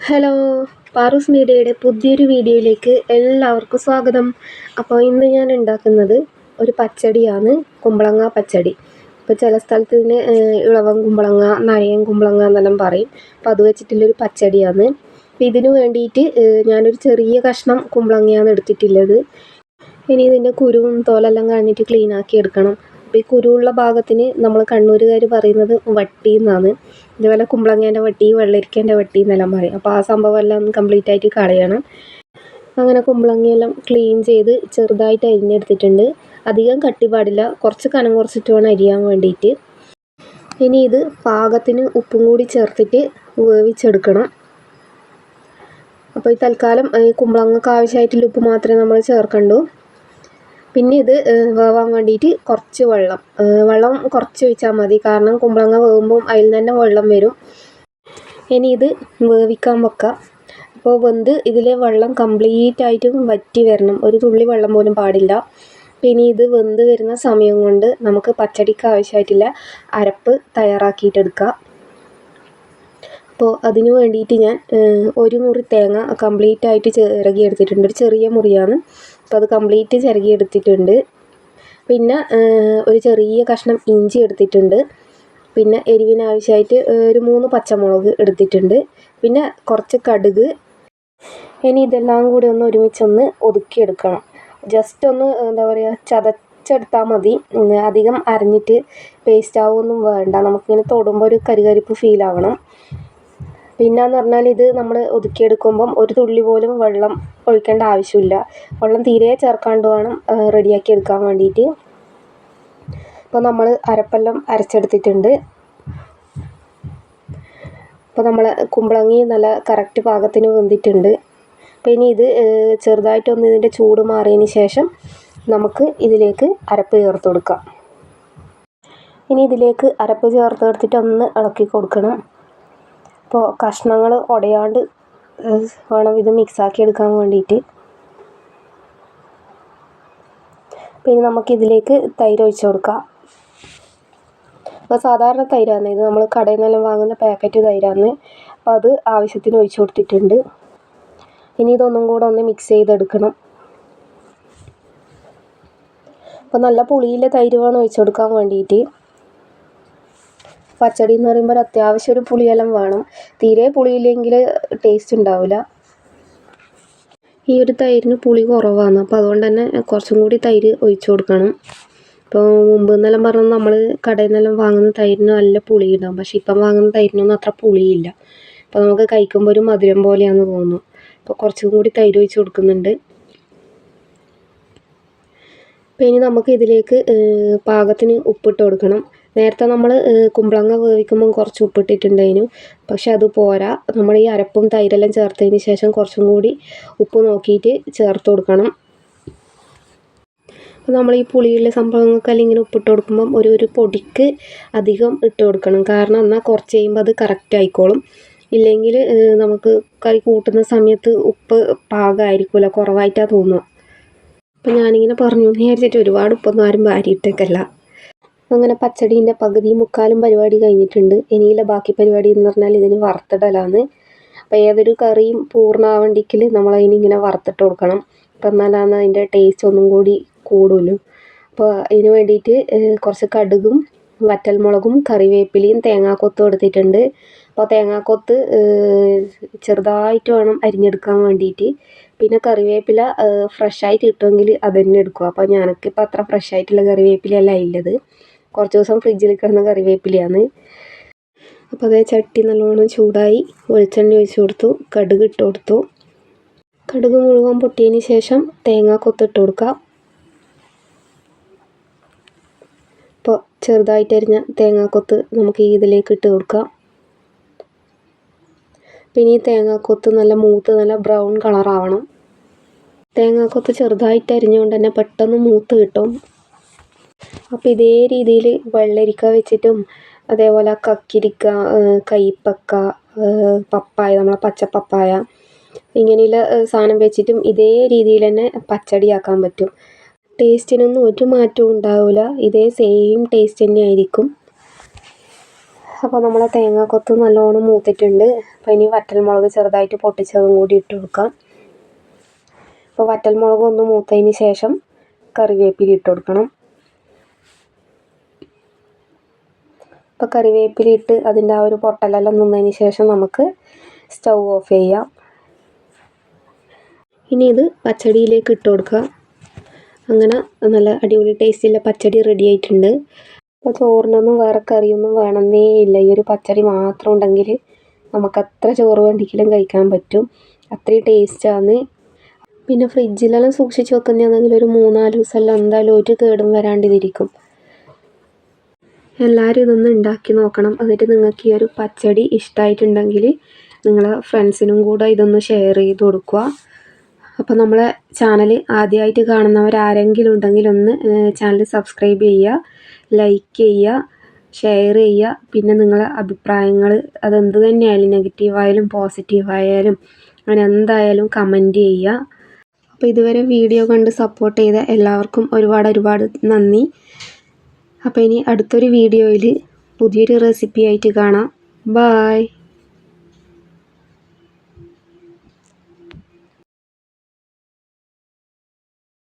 Hello, പാറൂസ് മീഡിയയുടെ പുതിയൊരു വീഡിയോയിലേക്ക് എല്ലാവർക്കും സ്വാഗതം. അപ്പോൾ ഇന്ന് ഞാൻ ഉണ്ടാക്കുന്നത് ഒരു പച്ചടിയാണ്, കുമ്പളങ്ങ പച്ചടി. ഇപ്പോൾ ചില സ്ഥലത്ത് ഇതിന് ഇളവൻ കുമ്പളങ്ങ, നയൻ കുമ്പളങ്ങ എന്നെല്ലാം പറയും. അപ്പോൾ അത് വെച്ചിട്ടുള്ളൊരു പച്ചടിയാണ്. അപ്പോൾ ഇതിന് വേണ്ടിയിട്ട് ഞാനൊരു ചെറിയ കഷ്ണം കുമ്പളങ്ങയാണ് എടുത്തിട്ടുള്ളത്. ഇനി ഇതിൻ്റെ കുരുവും തോലെല്ലാം കളഞ്ഞിട്ട് ക്ലീൻ ആക്കി എടുക്കണം. അപ്പോൾ ഈ കുരുവുള്ള ഭാഗത്തിന് നമ്മൾ കണ്ണൂരുകാർ പറയുന്നത് വട്ടി എന്നാണ്. ഇതുപോലെ കുമ്പളങ്ങേൻ്റെ വട്ടി, വെള്ളരിക്കേൻ്റെ വട്ടി എന്നെല്ലാം പറയും. അപ്പോൾ ആ സംഭവമെല്ലാം ഒന്ന് കംപ്ലീറ്റ് ആയിട്ട് കളയണം. അങ്ങനെ കുമ്പളങ്ങയെല്ലാം ക്ലീൻ ചെയ്ത് ചെറുതായിട്ട് അരിഞ്ഞെടുത്തിട്ടുണ്ട്. അധികം കട്ടി പാടില്ല, കുറച്ച് കനം കുറച്ചിട്ട് വേണം അരിയാൻ വേണ്ടിയിട്ട്. ഇനി ഇത് പാകത്തിന് ഉപ്പും കൂടി ചേർത്തിട്ട് വേവിച്ചെടുക്കണം. അപ്പോൾ ഈ തൽക്കാലം കുമ്പളങ്ങക്ക് ആവശ്യമായിട്ടുള്ള ഉപ്പ് മാത്രമേ നമ്മൾ ചേർക്കണ്ടൂ. പിന്നെ ഇത് വേവാൻ വേണ്ടിയിട്ട് കുറച്ച് വെള്ളം കുറച്ച് ഒഴിച്ചാൽ മതി, കാരണം കുമ്പളങ്ങ വേവുമ്പം അതിൽ നിന്ന് തന്നെ വെള്ളം വരും. ഇനി ഇത് വേവിക്കാൻ വെക്കാം. അപ്പോൾ ഇതിലെ വെള്ളം കംപ്ലീറ്റ് ആയിട്ടും വറ്റി വരണം, ഒരു തുള്ളി വെള്ളം പോലും പാടില്ല. പിന്നെ ഇത് വെന്ത് വരുന്ന സമയം കൊണ്ട് നമുക്ക് പച്ചടിക്ക് ആവശ്യമായിട്ടുള്ള അരപ്പ് തയ്യാറാക്കിയിട്ടെടുക്കാം. അപ്പോൾ അതിന് വേണ്ടിയിട്ട് ഞാൻ ഒരു മുറി തേങ്ങ കംപ്ലീറ്റ് ആയിട്ട് ചിരകി എടുത്തിട്ടുണ്ട്. ഒരു ചെറിയ മുറിയാണ്, അപ്പോൾ അത് കംപ്ലീറ്റ് ചിരകി എടുത്തിട്ടുണ്ട്. പിന്നെ ഒരു ചെറിയ കഷ്ണം ഇഞ്ചി എടുത്തിട്ടുണ്ട്. പിന്നെ എരിവിന് ആവശ്യമായിട്ട് ഒരു 3 പച്ചമുളക് എടുത്തിട്ടുണ്ട്. പിന്നെ കുറച്ച് കടുക്. ഇനി ഇതെല്ലാം കൂടി ഒരുമിച്ചൊന്ന് ഒതുക്കിയെടുക്കണം. ജസ്റ്റ് ഒന്ന് എന്താ പറയുക, ചതച്ചെടുത്താൽ മതി. അധികം അരഞ്ഞിട്ട് പേസ്റ്റ് ആവുമൊന്നും വേണ്ട. നമുക്കിങ്ങനെ തൊടുമ്പോൾ ഒരു കരികരിപ്പ് ഫീൽ ആവണം. പിന്നെയെന്ന് പറഞ്ഞാൽ ഇത് നമ്മൾ ഒതുക്കിയെടുക്കുമ്പം ഒരു തുള്ളി പോലും വെള്ളം ഒഴിക്കേണ്ട ആവശ്യമില്ല. വെള്ളം തീരെ ചേർക്കാണ്ട് വേണം റെഡിയാക്കി എടുക്കാൻ വേണ്ടിയിട്ട്. അപ്പോൾ നമ്മൾ അരപ്പെല്ലാം അരച്ചെടുത്തിട്ടുണ്ട്. അപ്പോൾ നമ്മൾ കുമ്പളങ്ങി നല്ല കറക്റ്റ് പാകത്തിന് വെന്തിട്ടുണ്ട്. അപ്പോൾ ഇനി ഇത് ചെറുതായിട്ടൊന്ന് ഇതിൻ്റെ ചൂട് മാറിയതിന് ശേഷം നമുക്ക് ഇതിലേക്ക് അരപ്പ് ചേർത്ത് കൊടുക്കാം. ഇനി ഇതിലേക്ക് അരപ്പ് ചേർത്ത് കൊടുത്തിട്ട് ഒന്ന് ഇളക്കി കൊടുക്കണം. അപ്പോൾ കഷ്ണങ്ങൾ ഉടയാണ്ട് വേണം ഇത് മിക്സാക്കി എടുക്കാൻ വേണ്ടിയിട്ട്. പിന്നെ നമുക്കിതിലേക്ക് തൈര് ഒഴിച്ച് കൊടുക്കാം. അപ്പോൾ സാധാരണ തൈരാണ് ഇത്, നമ്മൾ കടയിൽ നിന്നെല്ലാം വാങ്ങുന്ന പാക്കറ്റ് തൈരാണ്. അപ്പോൾ അത് ആവശ്യത്തിന് ഒഴിച്ച് കൊടുത്തിട്ടുണ്ട്. ഇനി ഇതൊന്നും കൂടെ ഒന്ന് മിക്സ് ചെയ്തെടുക്കണം. അപ്പോൾ നല്ല പുളിയിലെ തൈര് വേണം ഒഴിച്ച് കൊടുക്കാൻ വേണ്ടിയിട്ട്. പച്ചടി എന്ന് പറയുമ്പോൾ അത്യാവശ്യം ഒരു പുളിയെല്ലാം വേണം. തീരെ പുളിയില്ലെങ്കിൽ ടേസ്റ്റ് ഉണ്ടാവില്ല. ഈ ഒരു തൈരിന് പുളി കുറവാണ്, അപ്പോൾ അതുകൊണ്ട് തന്നെ കുറച്ചും കൂടി തൈര് ഒഴിച്ചു കൊടുക്കണം. ഇപ്പോൾ മുമ്പ് എന്നെല്ലാം പറഞ്ഞാൽ നമ്മൾ കടയിൽ നിന്നെല്ലാം വാങ്ങുന്ന തൈരിന് നല്ല പുളി ഉണ്ടാകും, പക്ഷേ ഇപ്പം വാങ്ങുന്ന തൈരിനൊന്നും അത്ര പുളിയില്ല. അപ്പോൾ നമുക്ക് കഴിക്കുമ്പോൾ ഒരു മധുരം പോലെയാണെന്ന് തോന്നുന്നു. അപ്പോൾ കുറച്ചും കൂടി തൈര് ഒഴിച്ച് കൊടുക്കുന്നുണ്ട്. അപ്പോൾ ഇനി നമുക്ക് ഇതിലേക്ക് പാകത്തിന് ഉപ്പിട്ട് കൊടുക്കണം. നേരത്തെ നമ്മൾ കുമ്പളങ്ങ വേവിക്കുമ്പം കുറച്ച് ഉപ്പിട്ടിട്ടുണ്ടായിരുന്നു, പക്ഷെ അത് പോരാ. നമ്മൾ ഈ അരപ്പും തൈരെല്ലാം ചേർത്തതിന് ശേഷം കുറച്ചും കൂടി ഉപ്പ് നോക്കിയിട്ട് ചേർത്ത് കൊടുക്കണം. അപ്പോൾ നമ്മൾ ഈ പുളിയുള്ള സംഭവങ്ങൾക്കെല്ലാം ഇങ്ങനെ ഉപ്പിട്ട് കൊടുക്കുമ്പം ഒരു പൊടിക്ക് അധികം ഇട്ട് കൊടുക്കണം, കാരണം എന്നാൽ കുറച്ച് കഴിയുമ്പോൾ അത് കറക്റ്റ് ആയിക്കോളും. ഇല്ലെങ്കിൽ നമുക്ക് കറി കൂട്ടുന്ന സമയത്ത് ഉപ്പ് പാകമായിരിക്കില്ല, കുറവായിട്ടാണ് തോന്നുക. അപ്പോൾ ഞാനിങ്ങനെ പറഞ്ഞു എന്ന് വിചാരിച്ചിട്ട് ഒരുപാട് ഉപ്പൊന്നും ആരും വാരിയിട്ടേക്കല്ല. അങ്ങനെ പച്ചടീൻ്റെ പകുതി മുക്കാലും പരിപാടി കഴിഞ്ഞിട്ടുണ്ട്. ഇനിയില്ല ബാക്കി പരിപാടി എന്ന് പറഞ്ഞാൽ ഇതിന് വറുത്തിടലാണ്. അപ്പോൾ ഏതൊരു കറിയും പൂർണ്ണമാവണ്ടിക്കൽ നമ്മളതിനിങ്ങനെ വറുത്തിട്ട് കൊടുക്കണം. അപ്പം എന്നാലാണ് അതിൻ്റെ ടേസ്റ്റ് ഒന്നും കൂടി കൂടുമല്ലോ. അപ്പോൾ ഇതിന് വേണ്ടിയിട്ട് കുറച്ച് കടുകും വറ്റൽമുളകും കറിവേപ്പിലയും തേങ്ങാക്കൊത്തും എടുത്തിട്ടുണ്ട്. അപ്പോൾ തേങ്ങാക്കൊത്ത് ചെറുതായിട്ട് വേണം അരിഞ്ഞെടുക്കാൻ വേണ്ടിയിട്ട്. പിന്നെ കറിവേപ്പില ഫ്രഷായിട്ട് കിട്ടുമെങ്കിൽ അത് തന്നെ എടുക്കുക. അപ്പോൾ ഞാനൊക്കിപ്പോൾ അത്ര ഫ്രഷായിട്ടുള്ള കറിവേപ്പിലയല്ല ഉള്ളത്, കുറച്ച് ദിവസം ഫ്രിഡ്ജിൽ കിടന്ന കറിവേപ്പിലയാണ്. അപ്പോൾ അതേ ചട്ടി നല്ലോണം ചൂടായി, വെളിച്ചെണ്ണ ഒഴിച്ച് കൊടുത്തു, കടുക് ഇട്ട് കൊടുത്തു. കടുക് മുഴുവൻ പൊട്ടിയതിന് ശേഷം തേങ്ങാക്കൊത്ത് ഇട്ട് കൊടുക്കാം. അപ്പോൾ ചെറുതായിട്ട് അരിഞ്ഞ തേങ്ങാക്കൊത്ത് നമുക്ക് ഇതിലേക്ക് ഇട്ട് കൊടുക്കാം. പിന്നെ ഈ തേങ്ങാക്കൊത്ത് നല്ല മൂത്ത് നല്ല ബ്രൗൺ കളറാവണം. തേങ്ങാക്കൊത്ത് ചെറുതായിട്ട് അരിഞ്ഞുകൊണ്ട് തന്നെ പെട്ടെന്ന് മൂത്ത് കിട്ടും. അപ്പോൾ ഇതേ രീതിയിൽ വെള്ളരിക്ക വെച്ചിട്ടും അതേപോലെ കക്കിരിക്ക, കൈപ്പക്ക, പപ്പായ, നമ്മളെ പച്ച പപ്പായ, ഇങ്ങനെയുള്ള സാധനം വെച്ചിട്ടും ഇതേ രീതിയിൽ തന്നെ പച്ചടിയാക്കാൻ പറ്റും. ടേസ്റ്റിനൊന്നും ഒരു മാറ്റവും ഉണ്ടാവില്ല, ഇതേ സെയിം ടേസ്റ്റ് തന്നെ ആയിരിക്കും. അപ്പോൾ നമ്മളെ തേങ്ങാക്കൊത്ത് നല്ലോണം മൂത്തിട്ടുണ്ട്. അപ്പോൾ ഇനി വറ്റൽമുളക് ചെറുതായിട്ട് പൊട്ടിച്ചതും കൂടി ഇട്ട് കൊടുക്കാം. അപ്പോൾ വറ്റൽമുളക് ഒന്ന് മൂത്തതിന് ശേഷം കറിവേപ്പില ഇട്ട് കൊടുക്കണം. അപ്പോൾ കറിവേപ്പില ഇട്ട് അതിൻ്റെ ആ ഒരു പൊട്ടലെല്ലാം നിന്നതിന് ശേഷം നമുക്ക് സ്റ്റൗ ഓഫ് ചെയ്യാം. ഇനി ഇത് പച്ചടിയിലേക്ക് ഇട്ട് കൊടുക്കുക. അങ്ങനെ നല്ല അടിപൊളി ടേസ്റ്റുള്ള പച്ചടി റെഡി ആയിട്ടുണ്ട്. അപ്പോൾ ചോറിനൊന്നും വേറെ കറിയൊന്നും വേണമെന്നേ ഇല്ല. ഈ ഒരു പച്ചടി മാത്രം ഉണ്ടെങ്കിൽ നമുക്ക് എത്ര ചോറ് വേണ്ടിക്കലും കഴിക്കാൻ പറ്റും. അത്രയും ടേസ്റ്റാണ്. പിന്നെ ഫ്രിഡ്ജിലെല്ലാം സൂക്ഷിച്ച് വെക്കുന്നതാണെങ്കിൽ ഒരു 3-4 ദിവസമെല്ലാം എന്തായാലും ഒരു കേടും വരാണ്ടിരിക്കും. എല്ലാവരും ഇതൊന്ന് ഉണ്ടാക്കി നോക്കണം. എന്നിട്ട് നിങ്ങൾക്ക് ഈ ഒരു പച്ചടി ഇഷ്ടമായിട്ടുണ്ടെങ്കിൽ നിങ്ങളെ ഫ്രണ്ട്സിനും കൂടെ ഇതൊന്ന് ഷെയർ ചെയ്ത് കൊടുക്കുക. അപ്പോൾ നമ്മളെ ചാനൽ ആദ്യമായിട്ട് കാണുന്നവരാരെങ്കിലും ഉണ്ടെങ്കിൽ ഒന്ന് ചാനൽ സബ്സ്ക്രൈബ് ചെയ്യുക, ലൈക്ക് ചെയ്യുക, ഷെയർ ചെയ്യുക. പിന്നെ നിങ്ങളെ അഭിപ്രായങ്ങൾ അതെന്ത് തന്നെയായാലും നെഗറ്റീവായാലും പോസിറ്റീവായാലും അങ്ങനെ എന്തായാലും കമൻറ്റ് ചെയ്യുക. അപ്പോൾ ഇതുവരെ വീഡിയോ കണ്ട് സപ്പോർട്ട് ചെയ്ത എല്ലാവർക്കും ഒരുപാട് നന്ദി. അപ്പോൾ ഇനി അടുത്തൊരു വീഡിയോയിൽ പുതിയൊരു റെസിപ്പി ആയിട്ട് കാണാം. ബായ്.